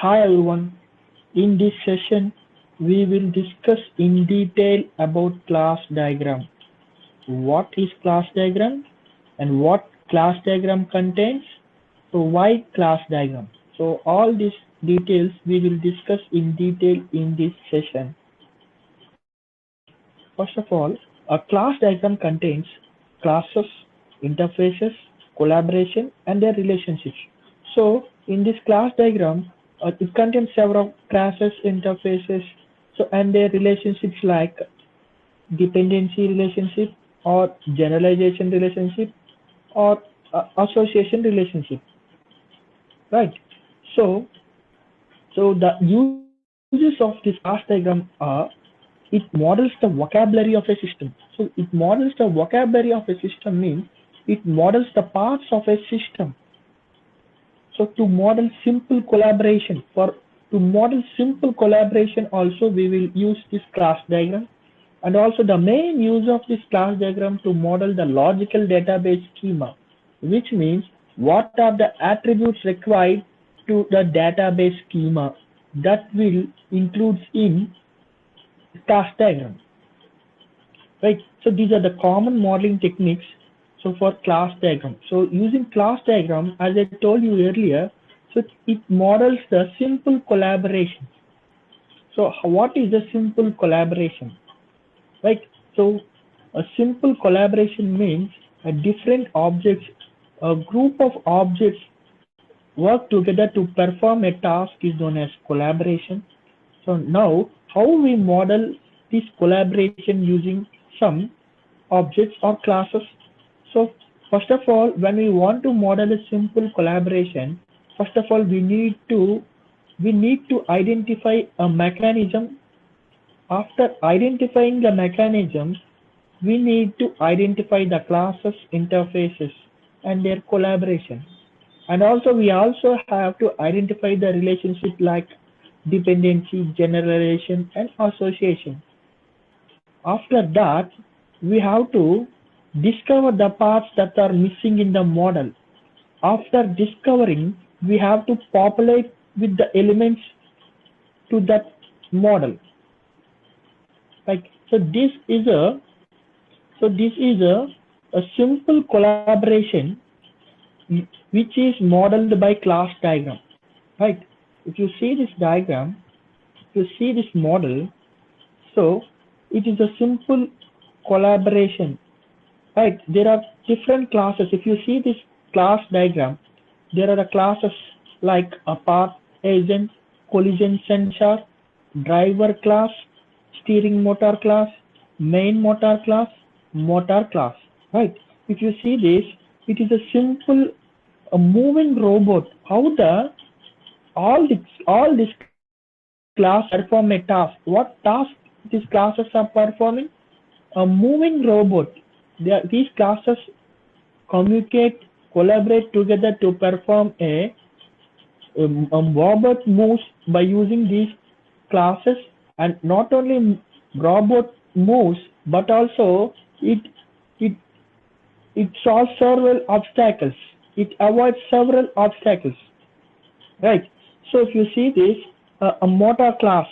Hi everyone. In this session, we will discuss in detail about class diagram. What is class diagram and what class diagram contains? So why class diagram? So all these details we will discuss in detail in this session. First of all, a class diagram contains classes, interfaces, collaboration, and their relationships. So in this class diagram, it contains several classes, interfaces, so and their relationships like dependency relationship or generalization relationship or association relationship, right? So the uses of this class diagram are it models the vocabulary of a system. So it models the vocabulary of a system means it models the parts of a system. So to model simple collaboration, also we will use this class diagram, and also the main use of this class diagram to model the logical database schema, which means what are the attributes required to the database schema that will includes in class diagram, right? So these are the common modeling techniques. So for class diagram, so using class diagram, as I told you earlier, so it models the simple collaboration. So what is a simple collaboration, right? So a simple collaboration means a different objects, a group of objects work together to perform a task is known as collaboration. So now how we model this collaboration using some objects or classes. So first of all, when we want to model a simple collaboration, first of all we need to identify a mechanism. After identifying the mechanisms, we need to identify the classes, interfaces, and their collaboration. And also we also have to identify the relationship like dependency, generalization, and association. After that, we have to discover the parts that are missing in the model. After discovering, we have to populate with the elements to that model. Like so this is a simple collaboration which is modeled by class diagram. Right? If you see this diagram, if you see this model, so it is a simple collaboration. Right? There are different classes. If you see this class diagram, there are the classes like a path agent, collision sensor, driver class, steering motor class, main motor class, motor class. Right? If you see this, it is a simple a moving robot. How the all this class perform a task? What task these classes are performing? A moving robot. These classes communicate, collaborate together to perform a robot moves by using these classes, and not only robot moves, but also it it it solves several obstacles. It avoids several obstacles, right? So if you see this, a motor class.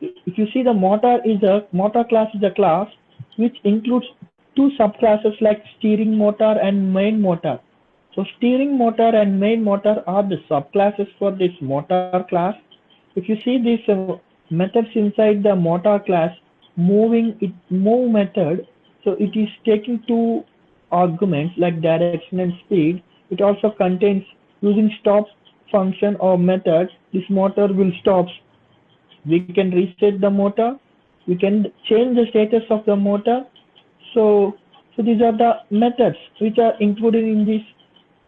If you see the motor class is a class which includes two subclasses like steering motor and main motor. So steering motor and main motor are the subclasses for this motor class. If you see these methods inside the motor class, move method, so it is taking two arguments like direction and speed. It also contains using stop function or method. This motor will stop. We can reset the motor. We can change the status of the motor. So these are the methods which are included in this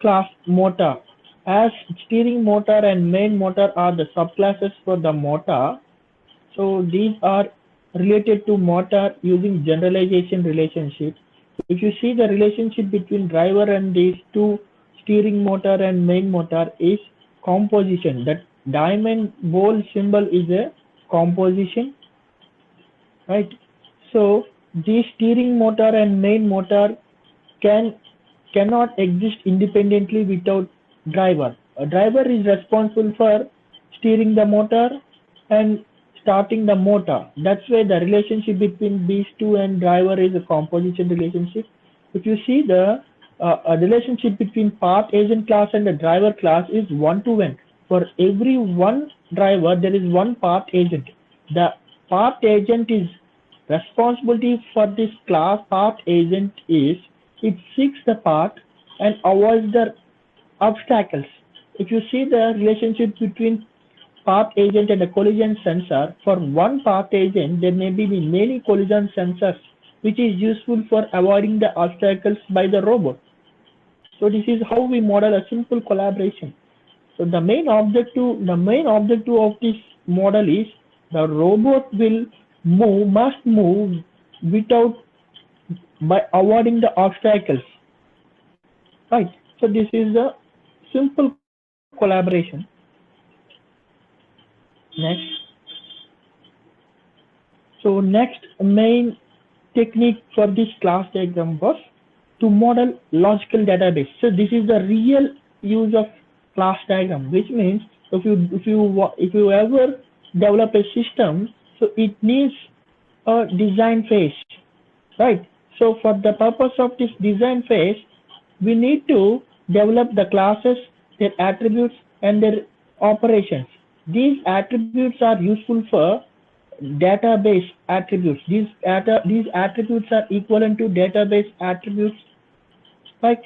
class motor. As steering motor and main motor are the subclasses for the motor, so these are related to motor using generalization relationship. If you see the relationship between driver and these two steering motor and main motor is composition. That diamond bowl symbol is a composition, right? So the steering motor and main motor can cannot exist independently without driver. A driver is responsible for steering the motor, and starting the motor. That's why the relationship between these two and driver is a composition relationship. If you see the a relationship between part agent class and the driver class is one-to-one. For every one driver, there is one part agent. The part agent is responsibility for this class. Part agent is it seeks the part and avoids the obstacles. If you see the relationship between part agent and a collision sensor, for one part agent there may be many collision sensors, which is useful for avoiding the obstacles by the robot. So this is how we model a simple collaboration. So the main objective of this model is the robot must move without by avoiding the obstacles. Right. So this is a simple collaboration. Next. So next main technique for this class diagram was to model logical database. So this is the real use of class diagram, which means if you ever develop a system, so it needs a design phase, right? So for the purpose of this design phase, we need to develop the classes, their attributes, and their operations. These attributes are useful for database attributes. These attributes are equivalent to database attributes. Right?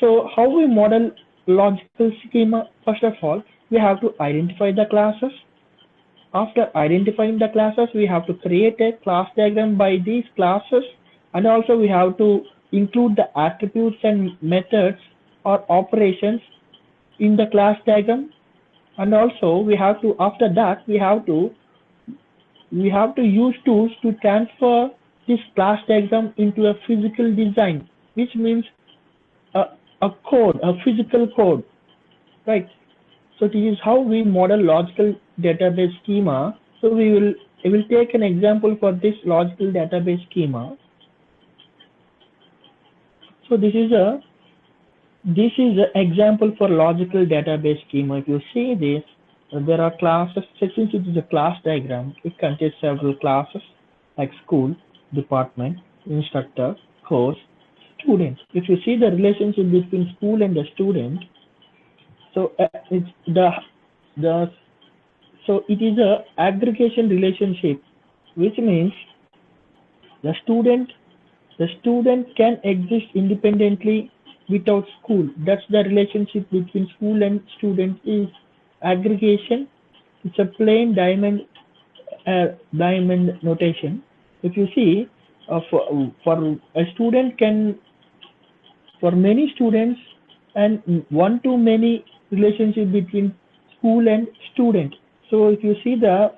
So how we model logical schema? First of all, we have to identify the classes. After identifying the classes, we have to create a class diagram by these classes, and also we have to include the attributes and methods or operations in the class diagram. And also we have to, after that, we have to use tools to transfer this class diagram into a physical design, which means a code, a physical code, right? So this is how we model logical database schema. So I will take an example for this logical database schema. So this is an example for logical database schema. If you see this, there are classes. Since it is a class diagram, it contains several classes like school, department, instructor, course, student. If you see the relationship between school and the student, so it is a aggregation relationship, which means the student can exist independently without school. That's the relationship between school and student is aggregation. It's a plain diamond notation. If you see, for a student can, for many students, and one-to-many relationship between school and student. So if you see a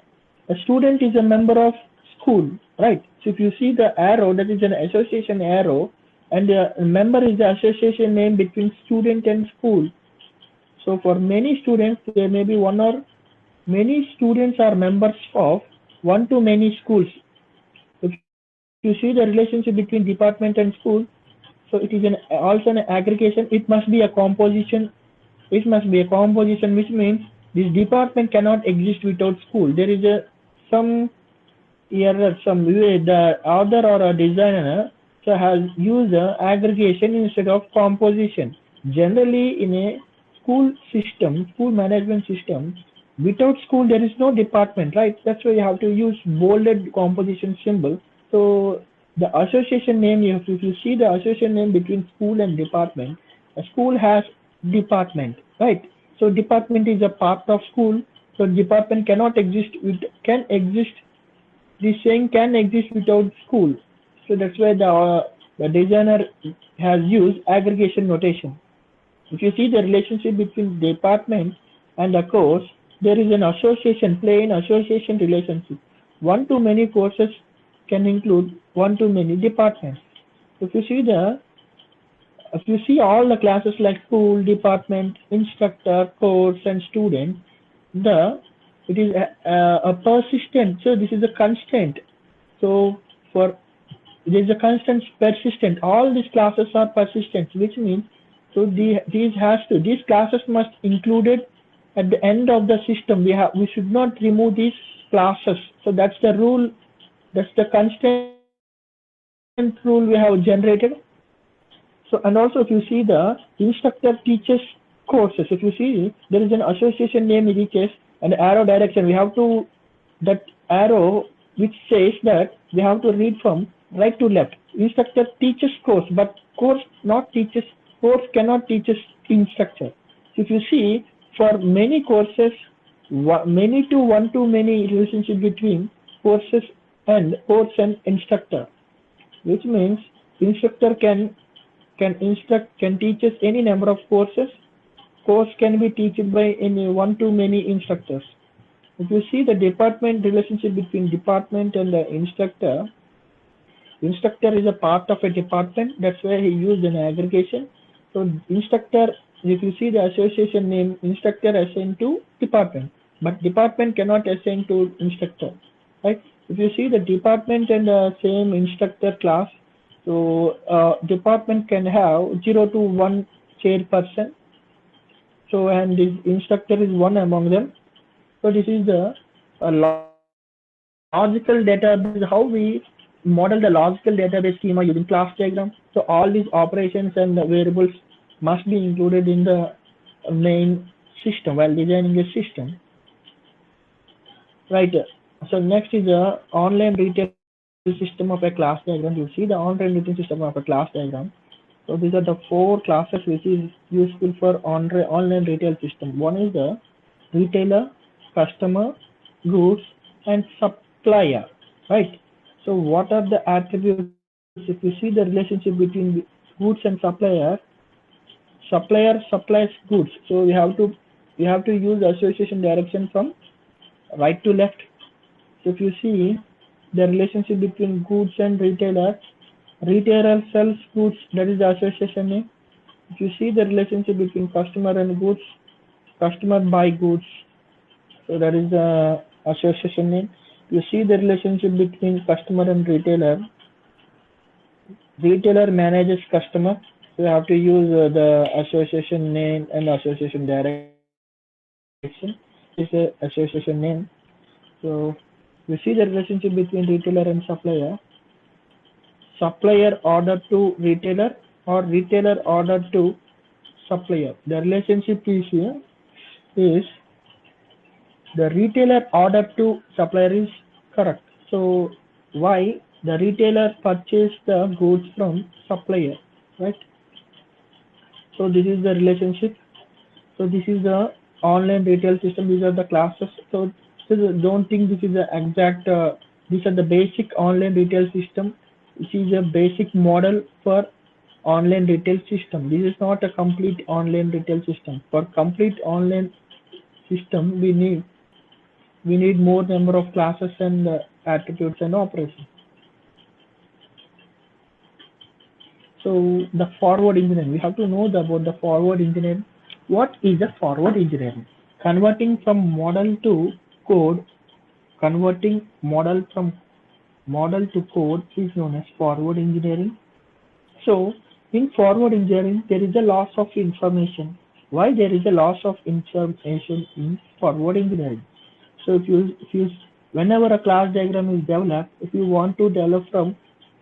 student is a member of school, right? So if you see the arrow, that is an association arrow, and the member is the association name between student and school. So for many students, there may be one or many students are members of one-to-many schools. If you see the relationship between department and school, so it is also an aggregation. It must be a composition. It must be a composition, which means this department cannot exist without school. There is some error, some way the author or a designer so has used aggregation instead of composition. Generally, in a school system, school management system, without school there is no department, right? That's why you have to use bolded composition symbol. So the association name, if you see the association name between school and department, a school has department, right? So department is a part of school. So department cannot exist this saying can exist without school. So that's why the designer has used aggregation notation. If you see the relationship between department and the course, there is an association, plain association relationship. One-to-many courses can include one-to-many departments. If you see all the classes like school, department, instructor, course, and student, it is a persistent. So this is a constant. So there is a constant persistent. All these classes are persistent, which means so these classes must included at the end of the system, we should not remove these classes. So that's the rule, that's the constant rule we have generated. So, and also if you see the instructor teaches courses, if you see there is an association name indicates an arrow direction. We have to, that arrow which says that we have to read from right to left. Instructor teaches course, but course cannot teaches instructor. So if you see, for many courses, many to one-to-many relationship between courses and course and instructor, which means instructor can teach us any number of courses. Course can be taught by any one-to-many instructors. If you see the department relationship between department and the instructor, instructor is a part of a department. That's why he used an aggregation. So instructor, if you see the association name, instructor assigned to department, but department cannot assign to instructor, right? If you see the department and the same instructor class, so department can have 0 to 1 chairperson. So and this instructor is one among them. So this is the logical database, how we model the logical database schema using class diagram. So all these operations and the variables must be included in the main system while designing a system. Right. So next is the online retail system of a class diagram. You see the online retail system of a class diagram. So these are the 4 classes which is useful for online retail system. One is the retailer, customer, goods, and supplier, right? So what are the attributes? If you see the relationship between goods and supplier, supplier supplies goods. So we have to use the association direction from right to left. So if you see the relationship between goods and retailer, retailer sells goods, that is the association name. If you see the relationship between customer and goods, customer buy goods, so that is the association name. You see the relationship between customer and retailer, retailer manages customer, so you have to use the association name and association direction. This is the association name. So you see the relationship between retailer and supplier. Supplier order to retailer or retailer order to supplier. The relationship is here is the retailer order to supplier is correct. So why the retailer purchased the goods from supplier, right? So this is the relationship. So this is the online retail system. These are the classes. So don't think this is the exact. These are the basic online retail system. This is a basic model for online retail system. This is not a complete online retail system. For complete online system, we need more number of classes and attributes and operations. So the forward engineering, we have to know about the forward engineering. What is the forward engineering? Converting from model to code, converting model from model to code is known as forward engineering. So in forward engineering, there is a loss of information. Why there is a loss of information in forward engineering? So whenever a class diagram is developed, if you want to develop from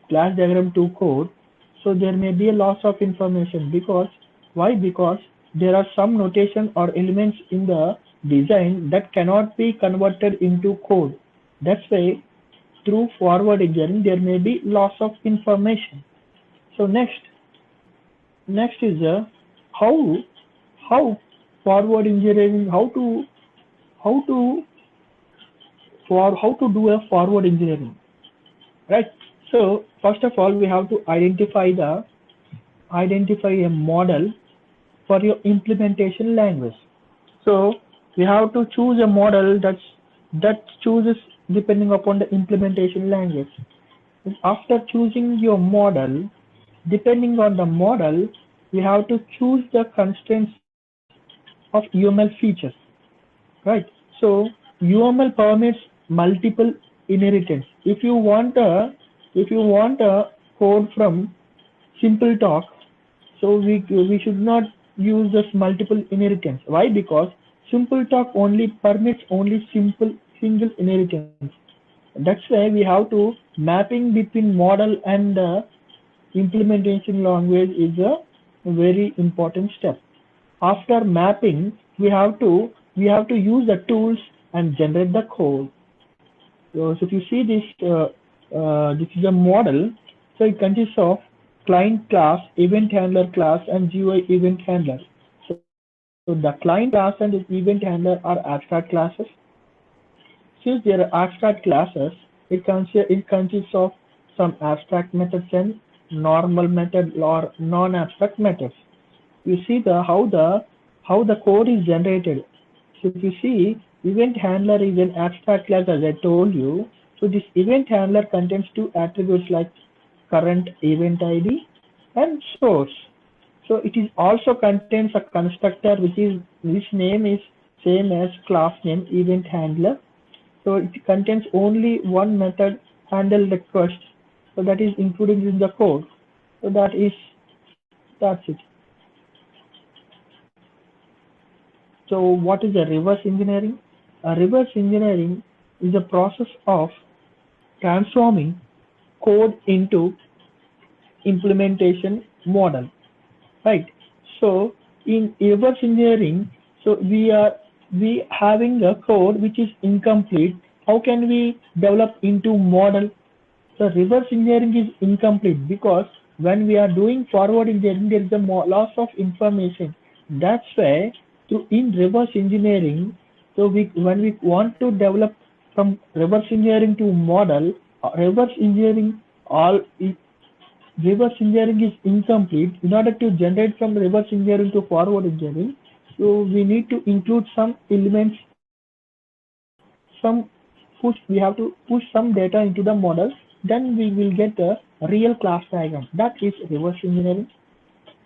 class diagram to code, so there may be a loss of information. Because why? Because there are some notation or elements in the design that cannot be converted into code. That's why through forward engineering there may be loss of information. So next is how forward engineering, how to do a forward engineering, right? So first of all, we have to identify a model for your implementation language. So we have to choose a model that chooses depending upon the implementation language. After choosing your model, depending on the model, we have to choose the constraints of UML features, right? So UML permits multiple inheritance. If you want a code from SimpleTalk, so we should not use this multiple inheritance. Why? Because Simple talk only permits only single inheritance. That's why we have to mapping between model and implementation language is a very important step. After mapping, we have to use the tools and generate the code. So if you see this, this is a model. So it consists of client class, event handler class, and GUI event handler. So the client class and the event handler are abstract classes. Since they are abstract classes, it consists of some abstract methods and normal method or non-abstract methods. You see how the code is generated. So if you see, event handler is an abstract class as I told you. So this event handler contains two attributes like current event ID and source. So it is also contains a constructor which name is same as class name event handler. So it contains only one method handle request. So that is included in the code. So that's it. So what is a reverse engineering? A reverse engineering is a process of transforming code into implementation model, right? So in reverse engineering, so we having a code which is incomplete. How can we develop into model? The reverse engineering is incomplete because when we are doing forward engineering, there is a loss of information. That's why in reverse engineering, so when we want to develop from reverse engineering to model, reverse engineering all reverse engineering is incomplete. In order to generate from reverse engineering to forward engineering, so we need to include some elements, some we have to push some data into the model, then we will get a real class diagram. That is reverse engineering.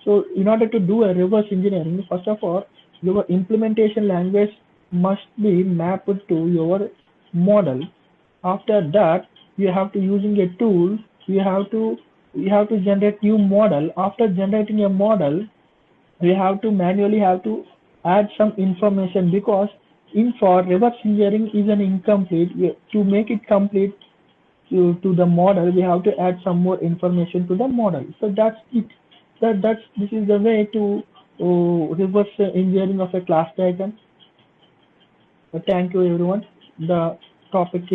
So in order to do a reverse engineering, first of all, your implementation language must be mapped to your model. After that, you have to using a tool. You have to generate new model. After generating a model, we have to manually have to add some information because in for reverse engineering is an incomplete. To make it complete to the model, we have to add some more information to the model. So that's it. This is the way to reverse engineering of a class diagram. Thank you everyone. The topic is